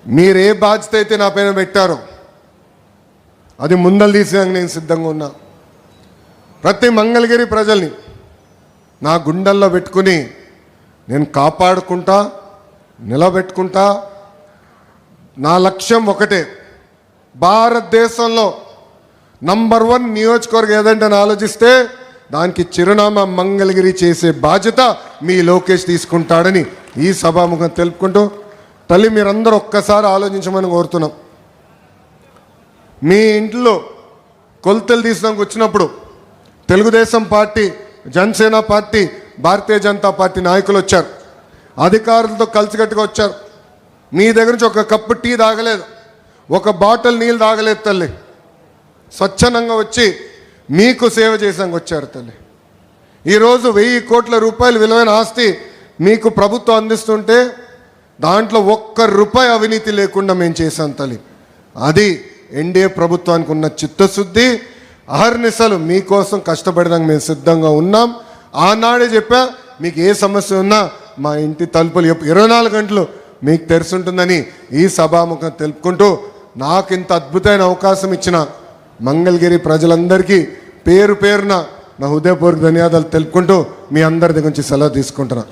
మీరు ఏ బాధ్యత అయితే నా పైన పెట్టారో అది ముందలు తీసేందుకు నేను సిద్ధంగా ఉన్నా. ప్రతి మంగళగిరి ప్రజల్ని నా గుండెల్లో పెట్టుకుని నేను కాపాడుకుంటా, నిలబెట్టుకుంటా. నా లక్ష్యం ఒకటే, భారతదేశంలో నంబర్ 1 నియోజకవర్గం ఏదంటే ఆలోచిస్తే దానికి చిరునామా మంగళగిరి చేసే బాధ్యత మీ లోకేష్ తీసుకుంటాడని ఈ సభాముఖం తెలుపుకుంటూ, తల్లి మీరందరూ ఒక్కసారి ఆలోచించమని కోరుతున్నాం. మీ ఇంట్లో కొలతలు తీసినాక వచ్చినప్పుడు Telugu Desam party, Janasena party, Bharatiya Janata party నాయకులు వచ్చారు, అధికారులతో కలిసికట్టుగా వచ్చారు. మీ దగ్గర నుంచి ఒక కప్పు టీ తాగలేదు, ఒక బాటిల్ నీళ్ళు తాగలేదు తల్లి. స్వచ్ఛందంగా వచ్చి మీకు సేవ చేసాక వచ్చారు తల్లి. ఈరోజు 1000 కోట్ల రూపాయలు విలువైన ఆస్తి మీకు ప్రభుత్వం అందిస్తుంటే దాంట్లో ₹1 అవినీతి లేకుండా మేము చేశాం తల్లి. అది ఎన్డీఏ ప్రభుత్వానికి ఉన్న చిత్తశుద్ధి. అహర్నిశలు మీకోసం కష్టపడడానికి మేము సిద్ధంగా ఉన్నాం. ఆనాడే చెప్పా, మీకు ఏ సమస్య ఉన్నా మా ఇంటి తలుపులు 24 గంటలు మీకు తెరుచుంటుందని ఈ సభాముఖం తెలుపుకుంటూ, నాకు ఇంత అద్భుతమైన అవకాశం ఇచ్చిన మంగళగిరి ప్రజలందరికీ పేరు పేరున నా హృదయపూర్వక ధన్యవాదాలు తెలుపుకుంటూ మీ అందరి దగ్గర నుంచి సెలవు తీసుకుంటున్నా.